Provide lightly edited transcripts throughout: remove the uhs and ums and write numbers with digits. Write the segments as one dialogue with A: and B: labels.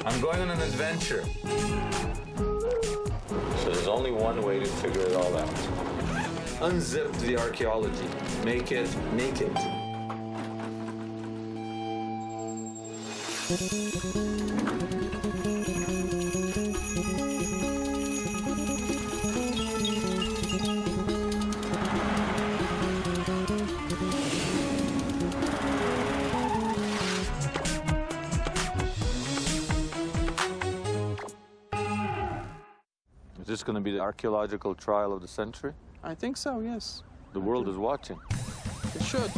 A: I'm going on an adventure. So there's only one way to figure it all out. Unzip the archaeology. Make it naked. Is this going to be the archaeological trial of the century?
B: I think so, yes.
A: The world is watching.
B: It should.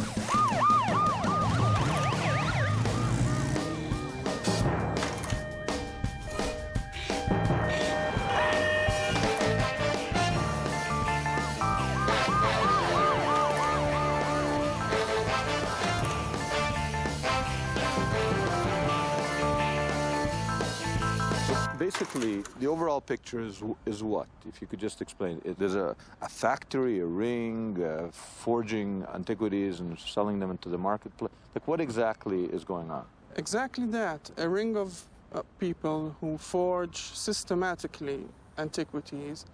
A: Basically, the overall picture is what? If you could just explain it. There's a factory, a ring, forging antiquities and selling them into the marketplace. Like, what exactly is going on?
B: Exactly that. A ring of people who forge systematically antiquities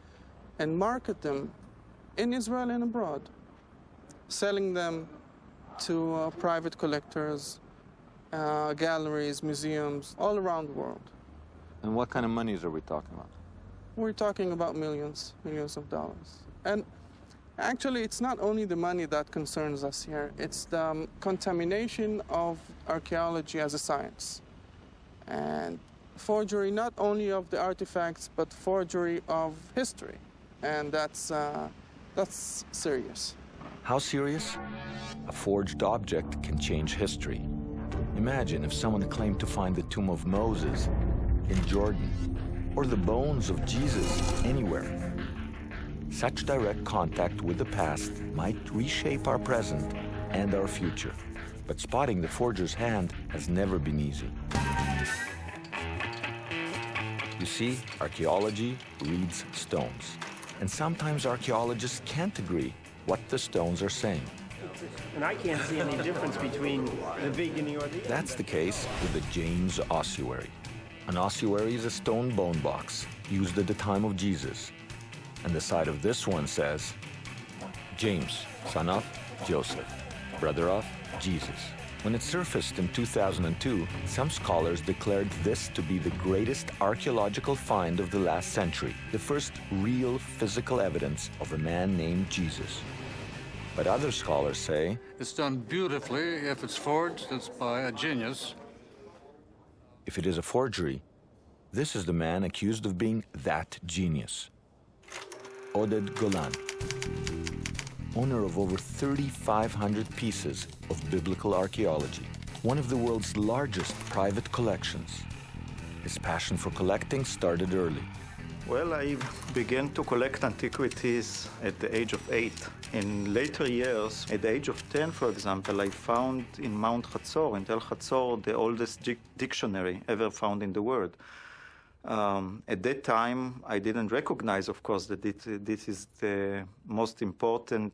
B: and market them in Israel and abroad, selling them to private collectors, galleries, museums, all around the world.
A: And what kind of monies are we talking about?
B: We're talking about millions of dollars. And actually, it's not only the money that concerns us here. It's the contamination of archaeology as a science. And forgery not only of the artifacts, but forgery of history. And that's serious.
C: How serious? A forged object can change history. Imagine if someone claimed to find the tomb of Moses in Jordan, or the bones of Jesus anywhere. Such direct contact with the past might reshape our present and our future. But spotting the forger's hand has never been easy. You see, archaeology reads stones. And sometimes archaeologists can't agree what the stones are saying.
D: And I can't see any difference between the beginning or the end.
C: That's the case with the James ossuary. An ossuary is a stone bone box used at the time of Jesus. And the side of this one says, James, son of Joseph, brother of Jesus. When it surfaced in 2002, some scholars declared this to be the greatest archaeological find of the last century, the first real physical evidence of a man named Jesus. But other scholars say,
E: it's done beautifully. If it's forged, it's by a genius.
C: If it is a forgery, this is the man accused of being that genius. Oded Golan, owner of over 3,500 pieces of biblical archaeology, one of the world's largest private collections. His passion for collecting started early.
F: Well, I began to collect antiquities at the age of 8. In later years, at the age of 10, for example, I found in Mount Hatzor, in Tel Hatzor, the oldest dictionary ever found in the world. At that time, I didn't recognize, of course, that this is the most important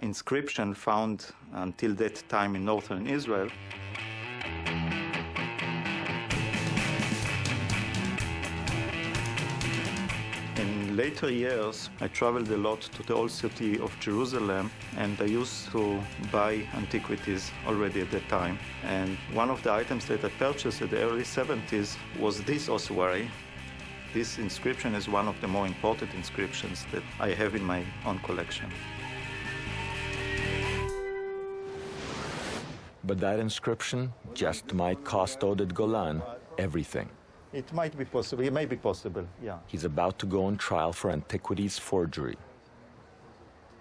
F: inscription found until that time in northern Israel. In later years, I traveled a lot to the old city of Jerusalem, and I used to buy antiquities already at that time. And one of the items that I purchased in the early 70s was this ossuary. This inscription is one of the more important inscriptions that I have in my own collection.
C: But that inscription just might cost Oded Golan everything.
F: It might be possible. It may be possible, yeah.
C: He's about to go on trial for antiquities forgery.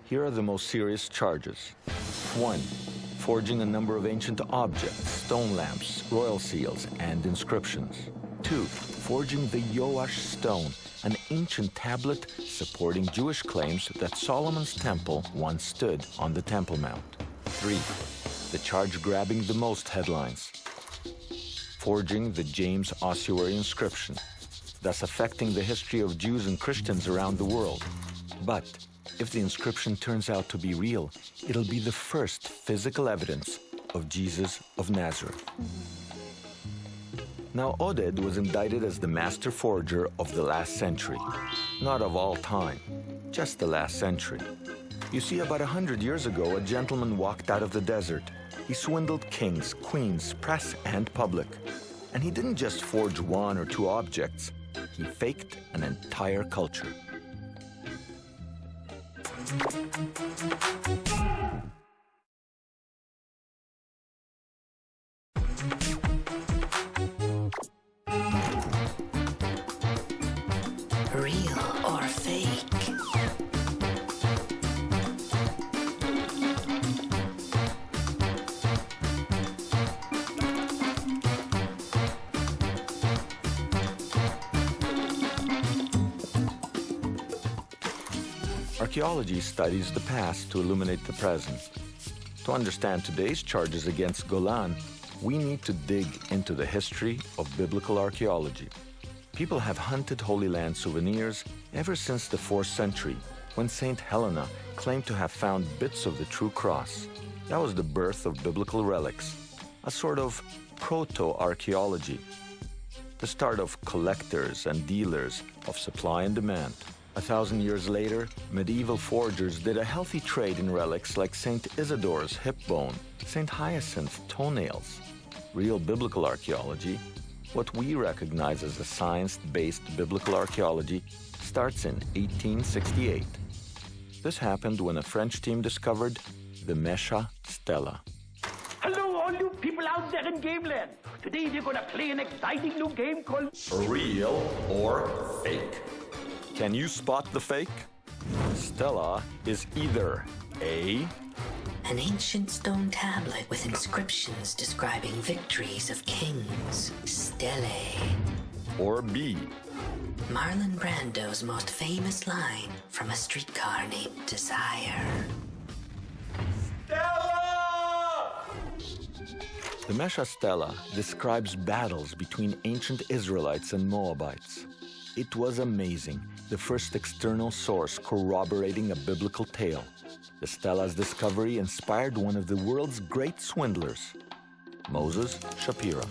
C: Here are the most serious charges. 1. Forging a number of ancient objects, stone lamps, royal seals, and inscriptions. 2. Forging the Yoash stone, an ancient tablet supporting Jewish claims that Solomon's temple once stood on the Temple Mount. 3. The charge grabbing the most headlines. Forging the James ossuary inscription, thus affecting the history of Jews and Christians around the world. But if the inscription turns out to be real, it'll be the first physical evidence of Jesus of Nazareth. Now, Oded was indicted as the master forger of the last century. Not of all time, just the last century. You see, about 100 years ago, a gentleman walked out of the desert. He swindled kings, queens, press, and public. And he didn't just forge one or two objects. He faked an entire culture.
G: Real or fake?
C: Archaeology studies the past to illuminate the present. To understand today's charges against Golan, we need to dig into the history of biblical archaeology. People have hunted Holy Land souvenirs ever since the 4th century, when Saint Helena claimed to have found bits of the true cross. That was the birth of biblical relics, a sort of proto-archaeology, the start of collectors and dealers of supply and demand. 1,000 years later, medieval forgers did a healthy trade in relics like Saint Isidore's hip bone, Saint Hyacinth's toenails. Real biblical archaeology, what we recognize as a science-based biblical archaeology, starts in 1868. This happened when a French team discovered the Mesha Stela.
H: Hello, all you people out there in Gameland. Today we're gonna play an exciting new game called
C: Real or fake? Can you spot the fake? Stela is either A,
G: An ancient stone tablet with inscriptions describing victories of kings, stele.
C: or B,
G: Marlon Brando's most famous line from A Streetcar Named Desire.
C: The Mesha Stela describes battles between ancient Israelites and Moabites. It was amazing, the first external source corroborating a biblical tale. The Stela's discovery inspired one of the world's great swindlers, Moses Shapira.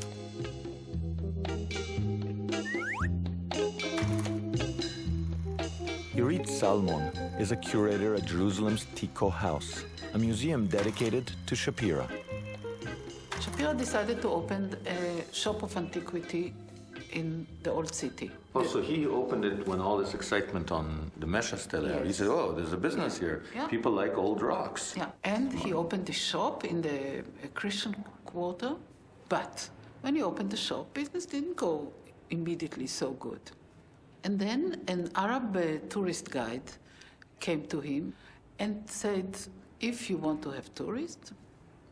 C: Irit Salmon is a curator at Jerusalem's Tico House, a museum dedicated to Shapira.
I: Shapira decided to open a shop of antiquity in the old city.
A: Oh, so he opened it when all this excitement on the Mesha Stela. He said, oh, there's a business here.
I: Yeah.
A: People like old rocks.
I: Yeah, and he opened the shop in the Christian quarter, but when he opened the shop, business didn't go immediately so good. And then an Arab tourist guide came to him and said, if you want to have tourists,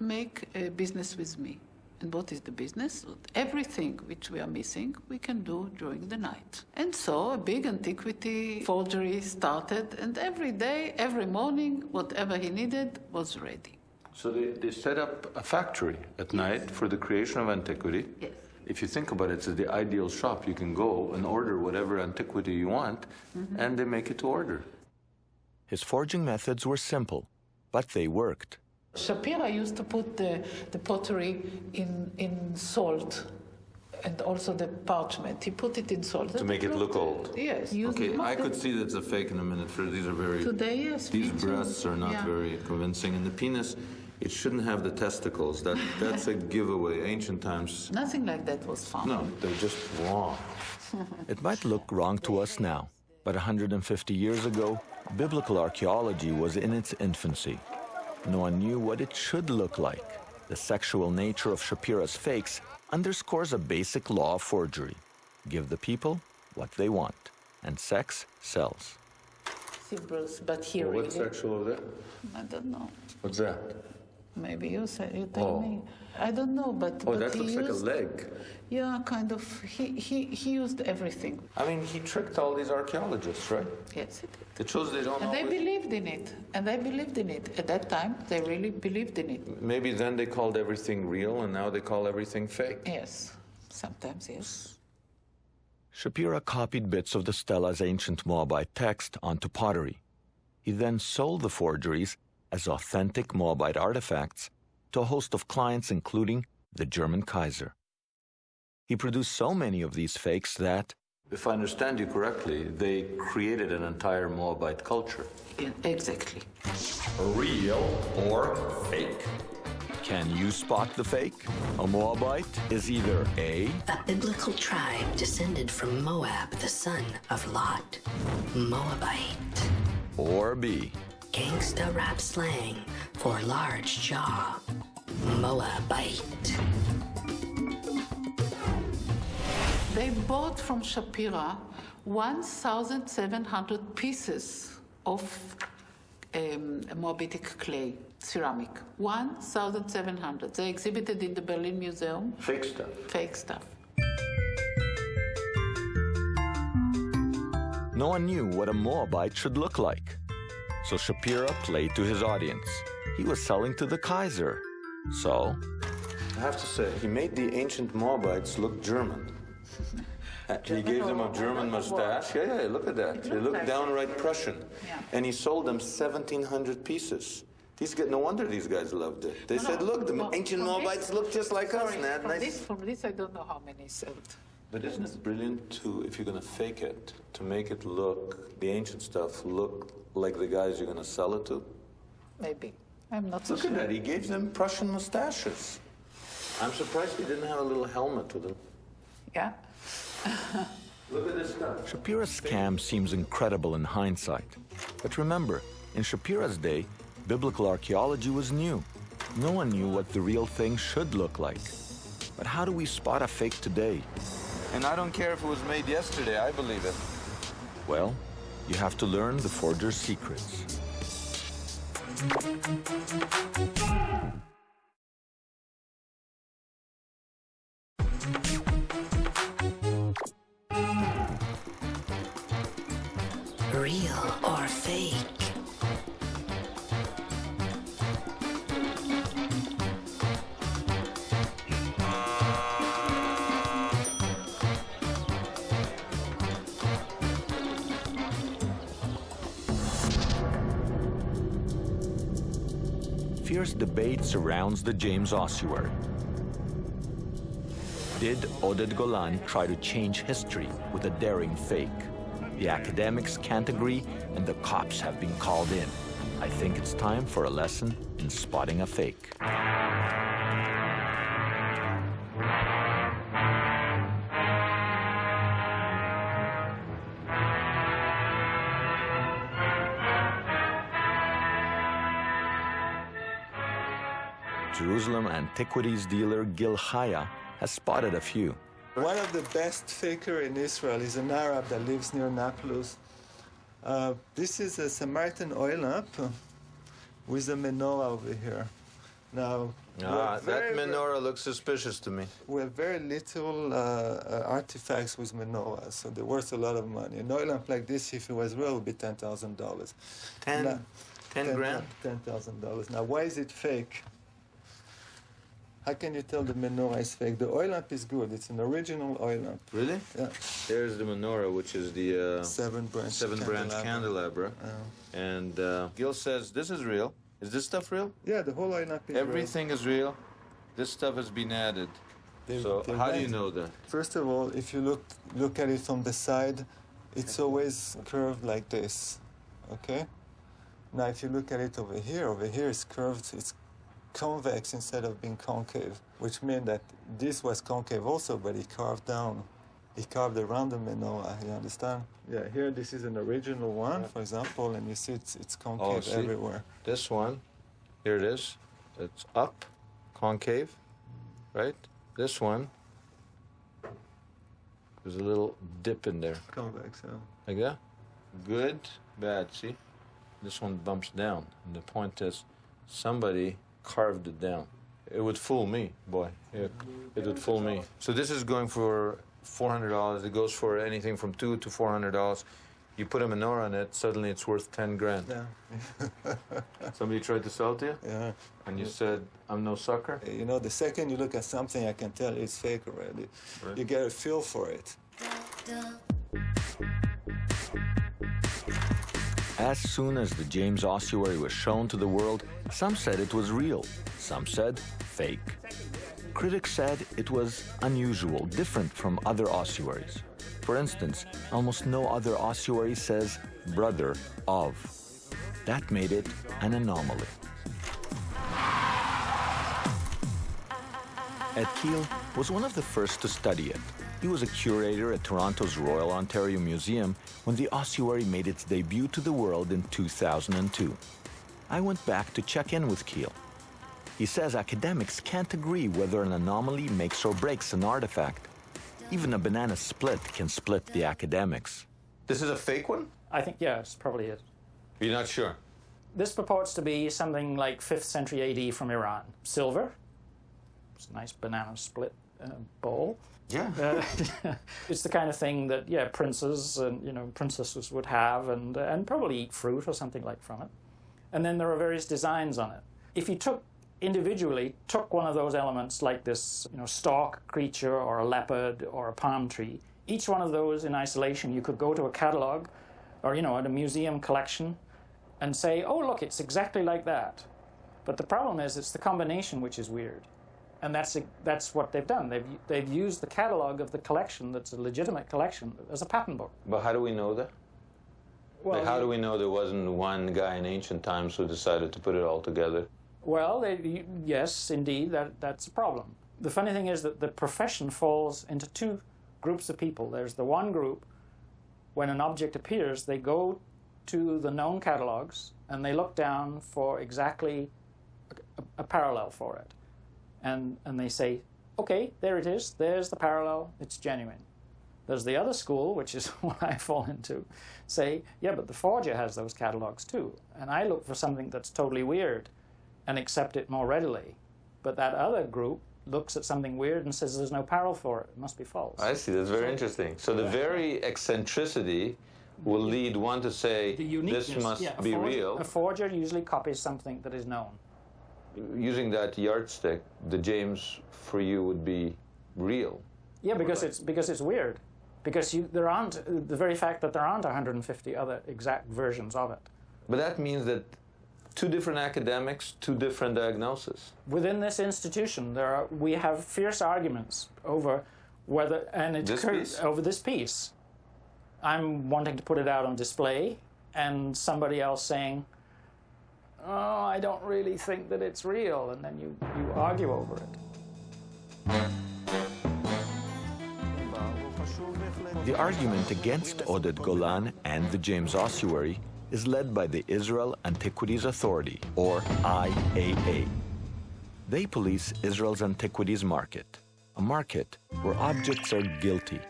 I: make a business with me. And what is the business? Everything which we are missing, we can do during the night. And so a big antiquity forgery started, and every day, every morning, whatever he needed was ready.
A: So they set up a factory at night for the creation of antiquity.
I: Yes.
A: If you think about it, it's the ideal shop. You can go and order whatever antiquity you want, and they make it to order.
C: His forging methods were simple, but they worked.
I: Shapira used to put the pottery in salt and also the parchment. He put it in salt.
A: To make it look old.
I: Yes.
A: Okay, I could see that's a fake in a minute. These are very...
I: Today, yes.
A: These
I: me too.
A: breasts are not
I: Yeah.
A: very convincing. And the penis, it shouldn't have the testicles. That's a giveaway. Ancient times,
I: Nothing like that was found.
A: no, they're just wrong.
C: It might look wrong to us now, but 150 years ago, biblical archaeology was in its infancy. No one knew what it should look like. The sexual nature of Shapira's fakes underscores a basic law of forgery. Give the people what they want, and sex sells.
I: See, Bruce, but here
A: Well, what's
I: really,
A: sexual over there?
I: I don't know.
A: What's that?
I: Maybe you tell
A: Oh.
I: me. I don't know, but
A: Oh,
I: but
A: that
I: he
A: looks like a
I: used,
A: leg.
I: Yeah, kind of. He used everything.
A: I mean, he tricked all these archaeologists, right?
I: Yes, he did.
A: It shows they don't
I: And they
A: always...
I: believed in it. And they believed in it. At that time, they really believed in it.
A: Maybe then they called everything real, and now they call everything fake.
I: Yes, sometimes yes.
C: Shapira copied bits of the Stela's ancient Moabite text onto pottery. He then sold the forgeries as authentic Moabite artifacts to a host of clients, including the German Kaiser. He produced so many of these fakes that,
A: If I understand you correctly, they created an entire Moabite culture.
I: Exactly.
C: real or fake. Can you spot the fake? A Moabite is either A,
G: A biblical tribe descended from Moab, the son of Lot. Moabite.
C: or B.
G: Gangsta rap slang for large jaw. Moabite.
I: They bought from Shapira 1,700 pieces of Moabitic clay, ceramic. 1,700. They exhibited in the Berlin Museum.
A: Fake stuff.
I: Fake stuff.
C: No one knew what a Moabite should look like. So Shapira played to his audience. He was selling to the Kaiser. So,
A: I have to say, he made the ancient Moabites look German. He gave them a German mustache. Yeah, look at that. They look downright Prussian.
I: Yeah.
A: And he sold them 1,700 pieces. No wonder these guys loved it. They said, look, the ancient Moabites look just like us.
I: From this, I don't know how many sold.
A: But isn't it brilliant to, if you're going to fake it, to make it look, the ancient stuff, look like the guys you're going to sell it to?
I: Maybe. I'm not so
A: Look
I: sure.
A: at that. He gave them Prussian mustaches. I'm surprised he didn't have a little helmet with him.
I: Yeah?
A: Look at this stuff.
C: Shapira's scam seems incredible in hindsight. But remember, in Shapira's day, biblical archaeology was new. No one knew what the real thing should look like. But how do we spot a fake today?
A: And I don't care if it was made yesterday, I believe it.
C: Well, you have to learn the forger's secrets.
G: Real or fake?
C: Fierce debate surrounds the James ossuary. Did Oded Golan try to change history with a daring fake? The academics can't agree, and the cops have been called in. I think it's time for a lesson in spotting a fake. Jerusalem antiquities dealer Gil Chaya has spotted a few.
F: One of the best faker in Israel is an Arab that lives near Nablus. This is a Samaritan oil lamp with a menorah over here. Now,
A: That menorah looks suspicious to me.
F: we have very little artifacts with menorahs, so they're worth a lot of money. An oil lamp like this, if it was real, would be $10,000.
A: 10 grand?
F: $10,000. Now, why is it fake? How can you tell the menorah is fake? The oil lamp is good. It's an original oil lamp.
A: Really?
F: Yeah.
A: There's the menorah, which is the
F: Seven-branch
A: candelabra. And Gil says, this is real. Is this stuff real?
F: Yeah, the whole oil lamp is
A: Everything is real. This stuff has been added. So
F: they're
A: how do you
F: made.
A: know that?
F: First of all, if you look at it from the side, it's always curved like this, okay? Now, if you look at it over here it's curved, it's convex instead of being concave, which means that this was concave also, but he carved down. He carved around the menorah, you understand? Yeah, here this is an original one, for example, and you see it's concave
A: see.
F: everywhere.
A: This one, here it is. It's up, concave, right? This one, there's a little dip in there,
F: Convex, yeah.
A: like that. Good, bad, see? This one bumps down. And the point is, somebody carved it down. It would fool me, boy. It would fool me. So this is going for $400. It goes for anything from $200 to $400. You put a menorah on it, suddenly it's worth 10 grand.
F: Yeah.
A: Somebody tried to sell it to you?
F: Yeah.
A: And you said, I'm no sucker?
F: You know, the second you look at something, I can tell it's fake already.
A: Right.
F: You get a feel for it.
C: As soon as the James ossuary was shown to the world, some said it was real, some said fake. Critics said it was unusual, different from other ossuaries. For instance, almost no other ossuary says brother of. That made it an anomaly. Ed Keel was one of the first to study it. He was a curator at Toronto's Royal Ontario Museum when the ossuary made its debut to the world in 2002. I went back to check in with Keel. He says academics can't agree whether an anomaly makes or breaks an artifact. Even a banana split can split the academics.
A: This is a fake one?
J: I think, yes, probably is.
A: You're not sure?
J: This purports to be something like 5th century AD from Iran. Silver. It's a nice banana split bowl.
A: Yeah.
J: It's the kind of thing that, yeah, princes and, princesses would have and probably eat fruit or something like from it. And then there are various designs on it. If you individually took one of those elements like this, stork creature or a leopard or a palm tree, each one of those in isolation, you could go to a catalog or, at a museum collection and say, oh, look, it's exactly like that. But the problem is it's the combination which is weird. And that's what they've done. They've used the catalog of the collection that's a legitimate collection as a pattern book.
A: But how do we know that?
J: Well,
A: how do we know there wasn't one guy in ancient times who decided to put it all together?
J: Well, yes, indeed, that's a problem. The funny thing is that the profession falls into two groups of people. There's the one group, when an object appears, they go to the known catalogs and they look down for exactly a parallel for it. And they say, okay, there it is, there's the parallel, it's genuine. There's the other school, which is what I fall into, say, yeah, but the forger has those catalogs too. And I look for something that's totally weird and accept it more readily. But that other group looks at something weird and says there's no parallel for it, it must be false.
A: I see, that's very interesting. So the very eccentricity will lead one to say, this must be real.
J: A forger usually copies something that is known.
A: Using that yardstick, the James for you would be real.
J: Yeah, because it's weird. Because there aren't, the very fact that there aren't 150 other exact versions of it.
A: But that means that two different academics, two different diagnoses.
J: Within this institution, we have fierce arguments over whether, and it's over this piece. I'm wanting to put it out on display, and somebody else saying, oh, I don't really think that it's real, and then you argue over it.
C: The argument against Oded Golan and the James Ossuary is led by the Israel Antiquities Authority, or IAA. They police Israel's antiquities market, a market where objects are guilty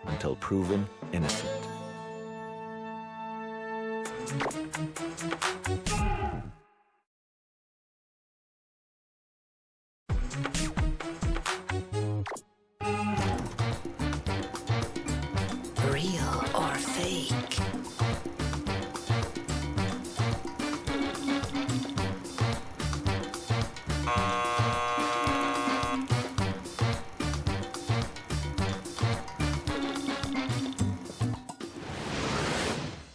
C: until proven innocent.
G: Real or fake?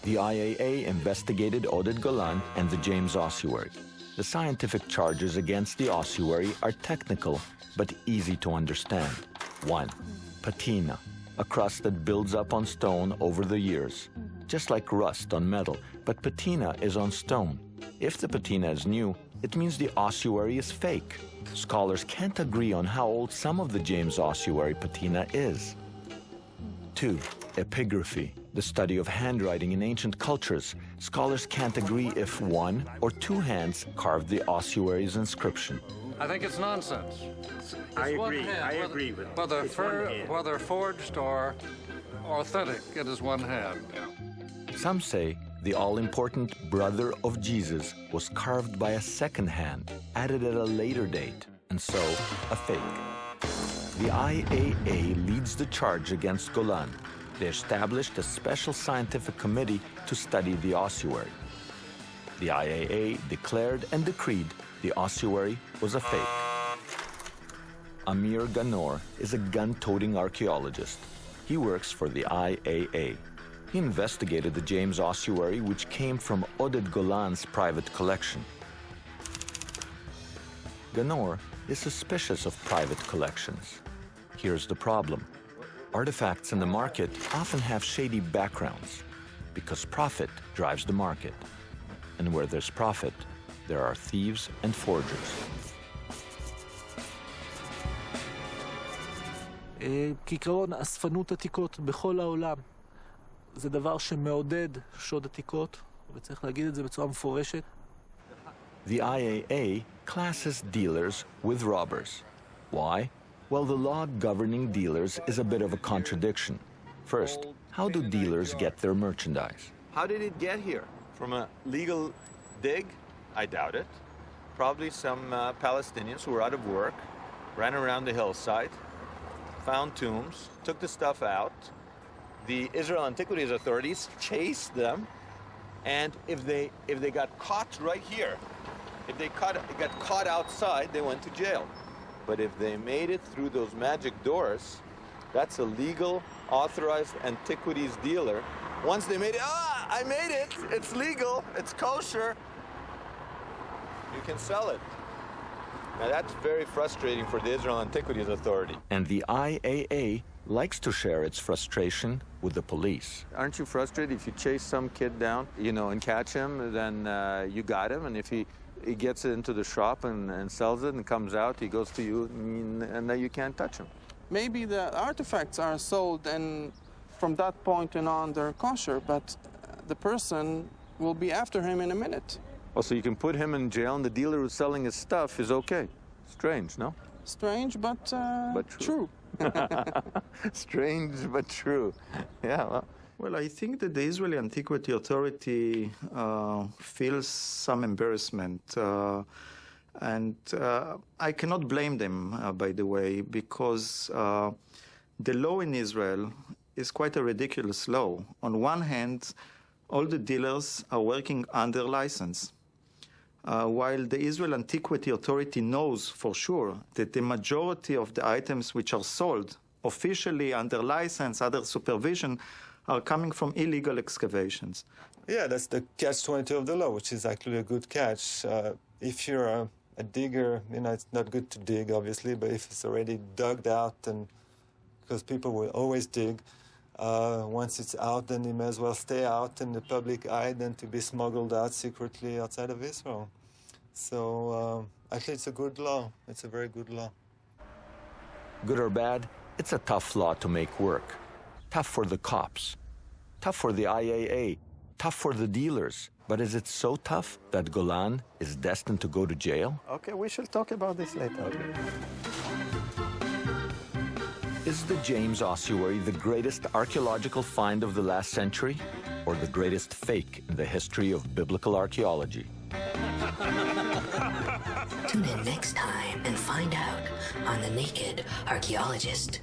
C: The IAA investigated Oded Golan and the James Ossuary. The scientific charges against the ossuary are technical, but easy to understand. 1. Patina, a crust that builds up on stone over the years, just like rust on metal, but patina is on stone. If the patina is new, it means the ossuary is fake. Scholars can't agree on how old some of the James Ossuary patina is. 2. Epigraphy, the study of handwriting in ancient cultures. Scholars can't agree if one or two hands carved the ossuary's inscription.
E: I think it's nonsense.
D: I agree with it.
E: Whether forged or authentic, it is one hand.
C: Some say the all-important brother of Jesus was carved by a second hand, added at a later date, and so a fake. The IAA leads the charge against Golan. They established a special scientific committee to study the ossuary. The IAA declared and decreed the ossuary was a fake. Amir Ganor is a gun-toting archaeologist. He works for the IAA. He investigated the James Ossuary, which came from Oded Golan's private collection. Ganor is suspicious of private collections. Here's the problem. Artifacts in the market often have shady backgrounds because profit drives the market. And where there's profit, there are thieves and forgers.
K: כעיקרון, אספנות עתיקות בכל העולם זה דבר שמעודד שוד עתיקות, וצריך להגיד את זה בצורה מפורשת.
C: The IAA classes dealers with robbers. Why? Well, the law governing dealers is a bit of a contradiction. First, how do dealers get their merchandise?
A: How did it get here? From a legal dig? I doubt it. Probably some Palestinians who were out of work, ran around the hillside, found tombs, took the stuff out. The Israel Antiquities authorities chased them, and if they got caught right here, if they got caught outside, they went to jail. But if they made it through those magic doors, that's a legal, authorized antiquities dealer. Once they made it, I made it, it's legal, it's kosher, you can sell it. Now that's very frustrating for the Israel Antiquities Authority.
C: And the IAA likes to share its frustration with the police.
A: Aren't you frustrated if you chase some kid down, and catch him, then you got him, and if he gets it into the shop and sells it and comes out, he goes to you, and then you can't touch him.
B: Maybe the artifacts are sold and from that point on they're kosher, but the person will be after him in a minute.
A: Oh, so you can put him in jail and the dealer who's selling his stuff is okay. Strange, no?
B: Strange, but true.
A: Strange, but true. Yeah, well.
F: Well, I think that the Israeli Antiquity Authority feels some embarrassment. And I cannot blame them, by the way, because the law in Israel is quite a ridiculous law. On one hand, all the dealers are working under license, while the Israel Antiquity Authority knows for sure that the majority of the items which are sold officially under license, under supervision, are coming from illegal excavations.
L: Yeah, that's the catch-22 of the law, which is actually a good catch. If you're a digger, it's not good to dig, obviously, but if it's already dug out, and because people will always dig, once it's out, then it may as well stay out in the public eye than to be smuggled out secretly outside of Israel. So actually, it's a good law. It's a very good law.
C: Good or bad, it's a tough law to make work. Tough for the cops, tough for the IAA, tough for the dealers. But is it so tough that Golan is destined to go to jail?
F: Okay, we shall talk about this later.
C: Is the James ossuary the greatest archaeological find of the last century, or the greatest fake in the history of biblical archaeology?
G: Tune in next time and find out on The Naked Archaeologist.